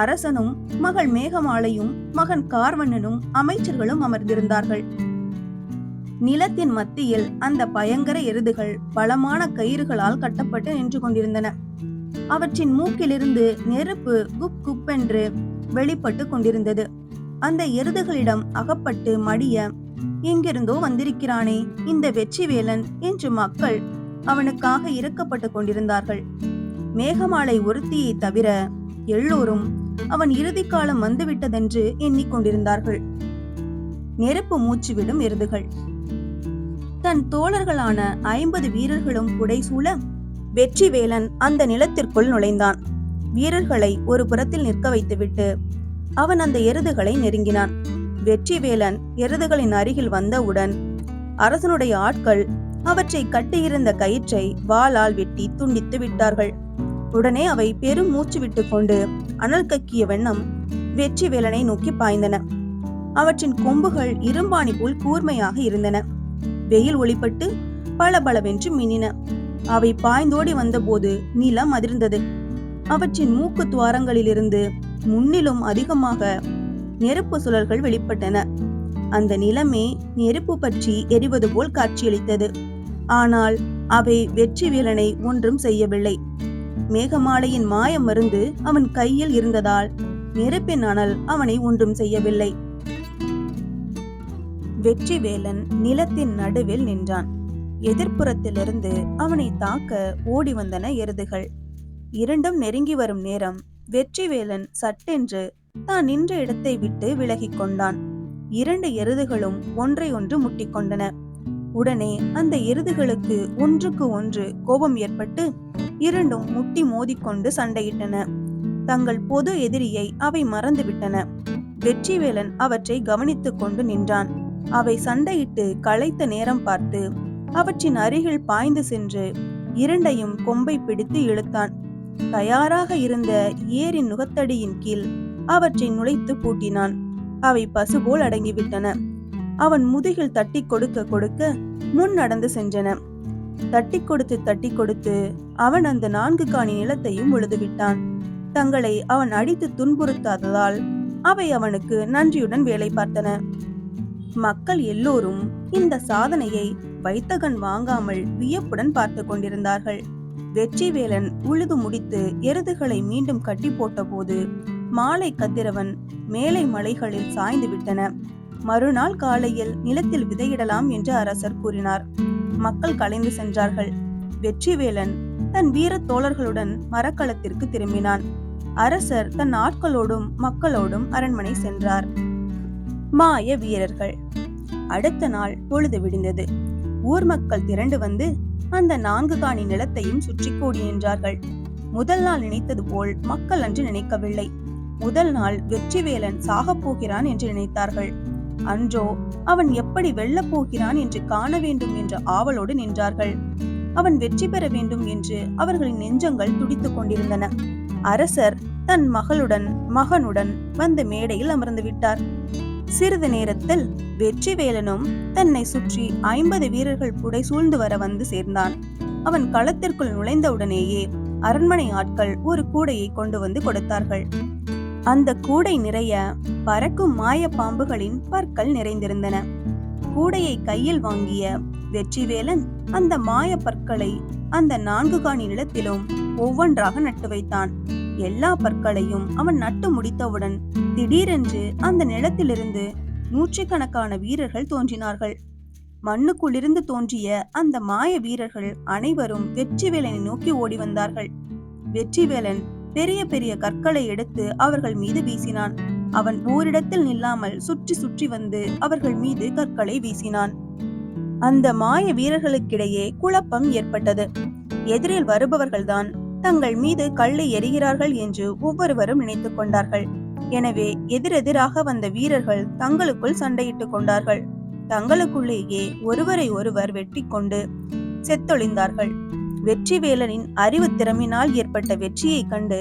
அரசனும் மகள் மேகமாலையும் மகன் கார்வண்ணனும் அமைச்சர்களும் அமர்ந்திருந்தார்கள். நிலத்தின் மத்தியில் அந்த பயங்கர எருதுகள் பலமான கயிறுகளால் கட்டப்பட்டு நின்று கொண்டிருந்தன. அவற்றின் மூக்கிலிருந்து நெருப்பு குப் குப்பென்று வெளிப்பட்டு கொண்டிருந்தது. அந்த எருதுகளிடம் அகப்பட்டு மடிய எங்கிருந்தோ வந்திருக்கிறானே இந்த வெற்றிவேலன் என்று மக்கள் அவனுக்காக இரக்கப்பட்டு கொண்டிருந்தார்கள். மேகமாலை ஒருத்தியை தவிர எல்லோரும் அவன் இறுதி காலம் வந்துவிட்டதென்று எண்ணிக்கொண்டிருந்தார்கள். நெருப்பு மூச்சுவிடும் எருதுகள். தன் தோழர்களான 50 வீரர்களும் புடைசூழ வெற்றிவேலன் அந்த நிலத்திற்குள் நுழைந்தான். வீரர்களை ஒரு புறத்தில் நிற்க வைத்துவிட்டு அவன் அந்த எருதுகளை நெருங்கினான். வெற்றிவேலன் எருதுகளின் அருகில் வந்தவுடன் அரசனுடைய ஆட்கள் அவற்றை கட்டியிருந்த கயிற்றை வாளால் வெட்டி துண்டித்து விட்டார்கள். உடனே அவை பெரும் மூச்சு விட்டு கொண்டு அனல் கக்கிய வண்ணம் வெற்றிவேலனை நோக்கி பாய்ந்தன. அவற்றின் கொம்புகள் இரும்பாணி போல் கூர்மையாக இருந்தன. வெயில் ஒளிப்பட்டு பளபளவென்று மின்னின. அவை பாய்ந்தோடி வந்தபோது நிலம் அதிர்ந்தது. அவற்றின் மூக்கு துவாரங்களிலிருந்து முன்னிலும் அதிகமாக நெருப்பு சுழல்கள் வெளிப்பட்டன. அந்த நிலமே நெருப்பு பற்றி எரிவது போல் காட்சியளித்தது. ஆனால் அவை வெற்றிவேலனை ஒன்றும் செய்யவில்லை. மேகமாலையின் மாய மருந்து அவன் கையில் இருந்ததால் நெருப்பின் அனல் அவனை ஒன்றும் செய்யவில்லை. வெற்றிவேலன் நிலத்தின் நடுவில் நின்றான். எதிர்ப்புறத்திலிருந்து அவனை தாக்க ஓடி வந்தன எருதுகள். இரண்டும் நெருங்கி வரும் நேரம் வெற்றிவேலன் சட்டென்று தான் நின்ற இடத்தை விட்டு விலகிக் கொண்டான். 2 எருதுகளும் ஒன்றை ஒன்று முட்டிக்கொண்டன. உடனே அந்த எருதுகளுக்கு ஒன்றுக்கு ஒன்று கோபம் ஏற்பட்டு இரண்டும் முட்டி மோதிக்கொண்டு சண்டையிட்டன. தங்கள் பொது எதிரியை அவை மறந்துவிட்டன. வெற்றிவேலன் அவற்றை கவனித்துக் கொண்டு நின்றான். அவை சண்டையிட்டு களைத்த நேரம் பார்த்து அவற்றின் அருகில் பாய்ந்து சென்று இரண்டையும் கொம்பை பிடித்து இழுத்தான். தயாராக இருந்த ஏரின் நுகத்தடியின் கீழ் அவற்றை நுழைத்து பூட்டினான். அவை பசுபோல் அடங்கிவிட்டன. அவன் முதுகில் தட்டி கொடுக்க கொடுக்க முன் நடந்து சென்றன. தட்டி கொடுத்து அவன் அந்த 4 காணி நிலத்தையும் உழுதுவிட்டான். தங்களை அவன் அடித்து துன்புறுத்தாததால் அவை அவனுக்கு நன்றியுடன் வேலை பார்த்தன. மக்கள் எல்லோரும் இந்த சாதனையை வைத்தகன் வாங்காமல் வியப்புடன் பார்த்து கொண்டிருந்தார்கள். வெற்றிவேலன் உழுது முடித்து எருதுகளை மீண்டும் கட்டி போட்ட போது மாலை கதிரவன் மேலை மலைகளில் சாய்ந்து விட்டன. மறுநாள் காலையில் நிலத்தில் விதையிடலாம் என்று அரசர் கூறினார். மக்கள் கலைந்து சென்றார்கள். வெற்றிவேலன் தன் வீர தோழர்களுடன் மரக்களத்திற்கு திரும்பினான். அரசர் தன் ஆட்களோடும் மக்களோடும் அரண்மனை சென்றார். மாய வீரர்கள். அடுத்த நாள் பொழுது விடிந்தது. ஊர் மக்கள் திரண்டு வந்து அந்த 4 காணி நிலத்தையும் சுற்றி கூடி நின்றார்கள். முதல் நாள் நினைத்தது போல் மக்கள் அன்று நினைக்கவில்லை. முதல் நாள் வெற்றிவேலன் சாகப் போகிறான் என்று நினைத்தார்கள். அன்றோ அவன் எப்படி வெல்லப் போகிறான் என்று காண வேண்டும் என்ற ஆவலோடு நின்றார்கள். அவன் வெற்றி பெற வேண்டும் என்று அவர்களின் நெஞ்சங்கள் துடித்துக் கொண்டிருந்தன. அரசர் தன் மகனுடன் வந்து மேடையில் அமர்ந்து விட்டார். சிறிது நேரத்தில் வெற்றிவேலனும் தன்னை சுற்றி 50 வீரர்கள் புடை சூழ்ந்து வர வந்து சேர்ந்தான். அவன் களத்திற்குள் நுழைந்தவுடனேயே அரண்மனை ஆட்கள் ஒரு கூடையை கொண்டு வந்து கொடுத்தார்கள். அந்த கூடை நிறைய பறக்கும் மாய பாம்புகளின் பற்கள் நிறைந்திருந்தன. கூடையை கையில் வாங்கிய வெற்றிவேலன் அந்த மாய பற்களை அந்த 4 காணி நிலத்திலும் ஒவ்வொன்றாக நட்டு வைத்தான். எல்லா பற்களையும் அவன் நட்டு முடித்தவுடன் திடீரென்று அந்த நிலத்திலிருந்து 100கணக்கான வீரர்கள் தோன்றினார்கள். மண்ணுக்குள்ளிருந்து தோன்றிய அந்த மாய வீரர்கள் அனைவரும் வெற்றிவேலனை நோக்கி ஓடி வந்தார்கள். வெற்றிவேலன் பெரிய பெரிய கற்களை எடுத்து அவர்கள் மீது வீசினான். அவன் ஓரிடத்தில் நில்லாமல் சுற்றி சுற்றி வந்து அவர்கள் மீது கற்களை வீசினான். அந்த மாய வீரர்களுக்கிடையே குழப்பம் ஏற்பட்டது. எதிரில் வருபவர்கள்தான் தங்கள் மீது கல்லை எறிகிறார்கள் என்று ஒவ்வொருவரும் நினைத்துக் கொண்டார்கள். எனவே எதிரெதிராக வந்த வீரர்கள் தங்களுக்குள் சண்டையிட்டுக் கொண்டார்கள். தங்களுக்குள்ளேயே ஒருவரை ஒருவர் வெட்டி கொண்டு செத்தொழிந்தார்கள். வெற்றிவேலனின் அறிவு திறமினால் ஏற்பட்ட வெற்றியை கண்டு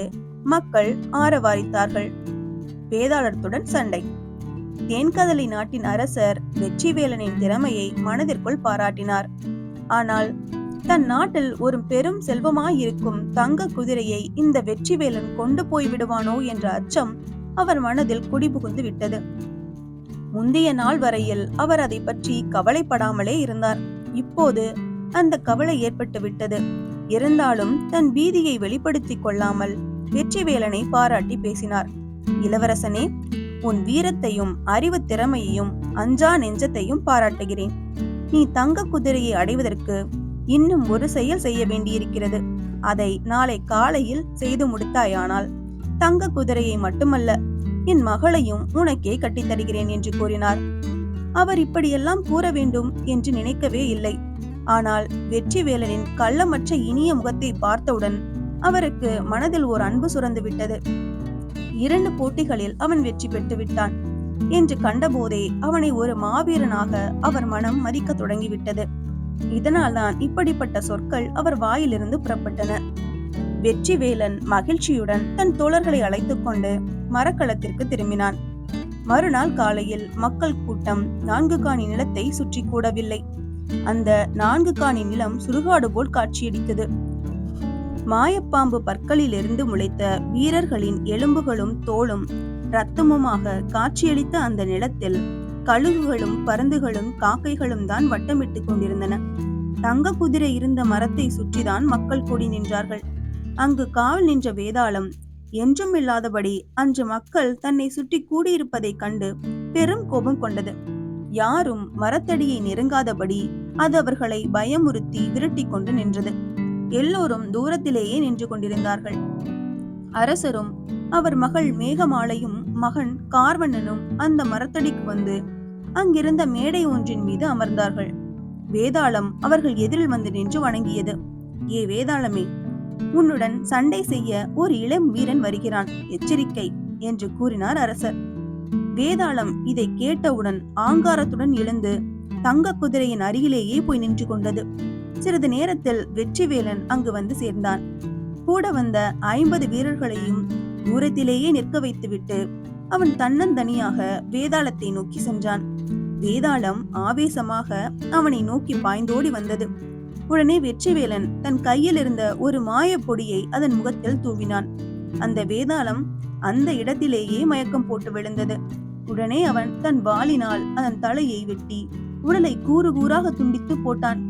மக்கள் ஆரவாரித்தார்கள். வேதாளத்துடன் சண்டை. தேன்கதலி நாட்டின் அரசர் வெற்றிவேலனின் திறமையை மனதிற்குள் பாராட்டினார். ஆனால் தன் நாட்டில் ஒரு பெரும் செல்வமாயிருக்கும் தங்க குதிரையை இந்த வெற்றிவேலன் கொண்டு போய் விடுவானோ என்ற அச்சம் அவர் மனதில் குடிபுகுந்து விட்டது. முந்தைய நாள் வரையில் அவர் அதை பற்றி கவலைப்படாமலே இருந்தார். இப்போது அந்த கவலை ஏற்பட்டு விட்டது. இருந்தாலும் தன் பீதியை வெளிப்படுத்திக் கொள்ளாமல் வெற்றிவேலனை பாராட்டி பேசினார். இளவரசனே, உன் வீரத்தையும் அறிவு திறமையையும் அஞ்சா நெஞ்சத்தையும் பாராட்டுகிறேன். நீ தங்க குதிரையை அடைவதற்கு இன்னும் ஒரு செயல் செய்ய வேண்டியிருக்கிறது. அதை நாளை காலையில் செய்து முடித்தாயானால் தங்க குதிரையை மட்டுமல்ல, என் மகளையும் உனக்கே கட்டித்தருகிறேன் என்று கூறினார். அவர் இப்படியெல்லாம் கூற வேண்டும் என்று நினைக்கவே இல்லை. ஆனால் வெற்றிவேலனின் கள்ளமற்ற இனிய முகத்தை பார்த்தவுடன் அவருக்கு மனதில் ஓர் அன்பு சுரந்து விட்டது. 2 போட்டிகளில் அவன் வெற்றி பெற்று விட்டான் என்று கண்டபோதே அவனை ஒரு மாவீரனாக அவர் மனம் மதிக்க தொடங்கிவிட்டது. இதனால்தான் இப்படிப்பட்ட சொற்கள் அவர் வாயிலிருந்து புறப்பட்டன. வெற்றிவேலன் மகிழ்ச்சியுடன் தன் தோழர்களை அழைத்துக் கொண்டு மரக்களத்திற்கு திரும்பினான். மறுநாள் காலையில் மக்கள் கூட்டம் 4 காணி நிலத்தை சுற்றி கூடவில்லை. அந்த 4 காணி நிலம் சுடுகாடு போல் காட்சியளித்தது. மாயப்பாம்பு பற்களிலிருந்து முளைத்த வீரர்களின் எலும்புகளும் தோளும் இரத்தமுமாக காட்சியளித்த அந்த நிலத்தில் கழுகுகளும் பருந்துகளும் காக்கைகளும் தான் வட்டமிட்டு கொண்டிருந்தன. தங்க குதிரை இருந்த மரத்தை சுற்றிதான் மக்கள் கூடி நின்றார்கள். அங்கு காவல் நின்ற வேதாளம் என்றும் இல்லாதபடி அன்று மக்கள் தன்னை சுற்றி கூடியிருப்பதை கண்டு பெரும் கோபம் கொண்டது. யாரும் மரத்தடியை நெருங்காதபடி அது அவர்களை பயமுறுத்தி விரட்டி கொண்டு நின்றது. எல்லோரும் தூரத்திலேயே நின்று கொண்டிருந்தார்கள். அரசரும் அவர் மகள் மேகமாலையும் மகன் கார்வண்ணனும் அந்த மரத்தடிக்கு வந்து அங்கிருந்த மேடை ஒன்றின் மீது அமர்ந்தார்கள். வேதாளம் அவர்கள் எதிரில் வந்து நின்று வணங்கியது. ஏ வேதாளமே, உன்னுடன் சண்டை செய்ய ஒரு இளம் வீரன் வருகிறான், எச்சரிக்கை என்று கூறினார் அரசர். வேதாளம் இதை கேட்டவுடன் ஆங்காரத்துடன் எழுந்து தங்க குதிரையின் அருகிலேயே போய் நின்று கொண்டது. சிறிது நேரத்தில் வெற்றிவேலன் அங்கு வந்து சேர்ந்தான். கூட வந்த 50 வீரர்களையும் தூரத்திலேயே நிற்க வைத்துவிட்டு அவன் தன்னந்தனியாக வேதாளத்தை நோக்கி சென்றான். வேதாளம் ஆவேசமாக அவனை நோக்கி பாய்ந்தோடி வந்தது. உடனே வெற்றிவேலன் தன் கையில் இருந்த ஒரு மாய பொடியை அதன் முகத்தில் தூவினான். அந்த வேதாளம் அந்த இடத்திலேயே மயக்கம் போட்டு விழுந்தது. உடனே அவன் தன் வாளினால் அதன் தலையை வெட்டி உடலை கூறு கூறாக துண்டித்து போட்டான்.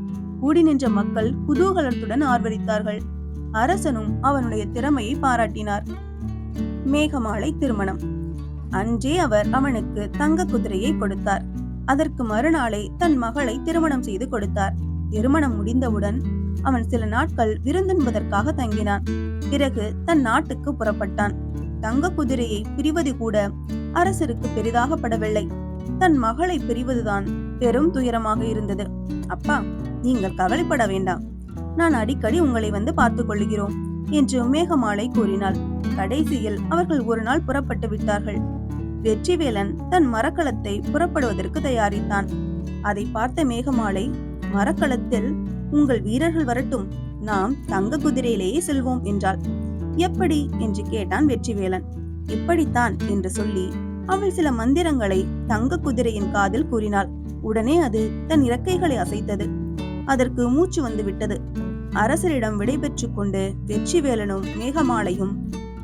கூடி நின்ற மக்கள் குதூகலத்துடன் ஆர்வரித்தார்கள். அரசனும் அவனுடைய திறமையை பாராட்டினார். மேகமாலை திருமணம். அன்றே அவர் அவனுக்கு தங்க குதிரையை கொடுத்தார். அதற்கு மறுநாளே தன் மகளை திருமணம் செய்து கொடுத்தார். திருமணம் முடிந்தவுடன் அவன் சில நாட்கள் விருந்துண்பதற்காக தங்கினான். பிறகு தன் நாட்டுக்கு புறப்பட்டான். தங்க குதிரையை பிரிவது கூட அரசருக்கு பெரிதாக படவில்லை. தன் மகளை பிரிவதுதான் பெரும் துயரமாக இருந்தது. அப்பா, நீங்கள் கவலைப்பட வேண்டாம், நான் அடிக்கடி உங்களை வந்து பார்த்துக் கொள்கிறோம் என்று மேகமாலை கூறினாள். கடைசியில் அவர்கள் ஒரு நாள் புறப்பட்டு விட்டார்கள். வெற்றிவேலன் தன் மரக்களத்தை புறப்படுவதற்கு தயாரித்தான். அதை பார்த்த மேகமாலை, மரக்களத்தில் உங்கள் வீரர்கள் வரட்டும், நாம் தங்க குதிரையிலேயே செல்வோம் என்றாள். எப்படி என்று கேட்டான் வெற்றிவேலன். இப்படித்தான் என்று சொல்லி அவள் சில மந்திரங்களை தங்க குதிரையின் காதில் கூறினாள். உடனே அது தன் இறக்கைகளை அசைத்தது. அதற்கு மூச்சு வந்து விட்டது. அரசரிடம் விடை பெற்றுக் கொண்டு வெற்றிவேலனும் மேகமாலையும்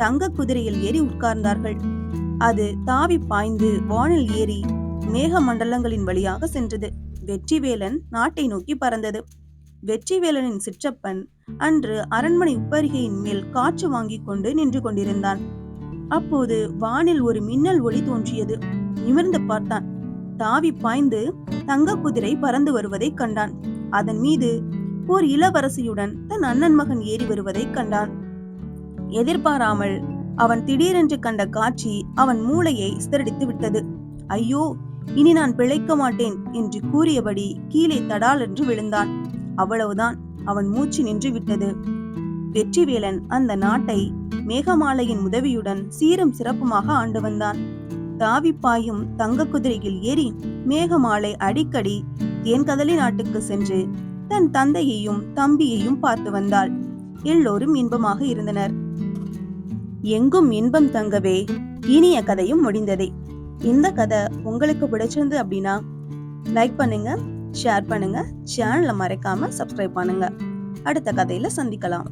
தங்க குதிரையில் ஏறி உட்கார்ந்தார்கள். அது தாவி பாய்ந்து வானில் ஏறி மேக மண்டலங்களின் வழியாக சென்றது. வெற்றிவேலன் நாட்டை நோக்கி பறந்தது. வெற்றிவேலனின் சிற்றப்பன் அன்று அரண்மனை உப்பரிகையின் மேல் காற்று வாங்கிக் கொண்டு நின்று கொண்டிருந்தான். அப்போது வானில் ஒரு மின்னல் ஒளி தோன்றியது. நிமிர்ந்து பார்த்தான். தாவி பாய்ந்து தங்க குதிரை பறந்து வருவதை கண்டான். அதன் மீது ஓர் இளவரசியுடன் தன் அண்ணன் மகன் ஏறி வருவதை கண்டான். எதிர்பாராமல் அவன் திடீரென்று கண்ட காட்சி அவன் மூளையை சிதறடித்து விட்டது. ஐயோ, இனி நான் பிழைக்க மாட்டேன் என்று கூறியபடி கீழே தடால் என்று விழுந்தான். அவ்வளவுதான், அவன் மூச்சு நின்று விட்டது. வெற்றிவேலன் அந்த நாட்டை மேகமாலையின் உதவியுடன் சீரும் சிறப்புமாக ஆண்டு வந்தான். தாவி பாயும் தங்க குதிரையில் ஏறி மேகமாலை அடிக்கடி தேன்கதலி நாட்டுக்கு சென்று தன் தந்தையையும் தம்பியையும் பார்த்து வந்தாள். எல்லோரும் இன்பமாக இருந்தனர். எங்கும் இன்பம் தங்கவே இனிய கதையும் முடிந்ததே. இந்த கதை உங்களுக்கு பிடிச்சிருந்து அப்படின்னா லைக் பண்ணுங்க, ஷேர் பண்ணுங்க, சேனலை மறக்காம சப்ஸ்கிரைப் பண்ணுங்க. அடுத்த கதையில சந்திக்கலாம்.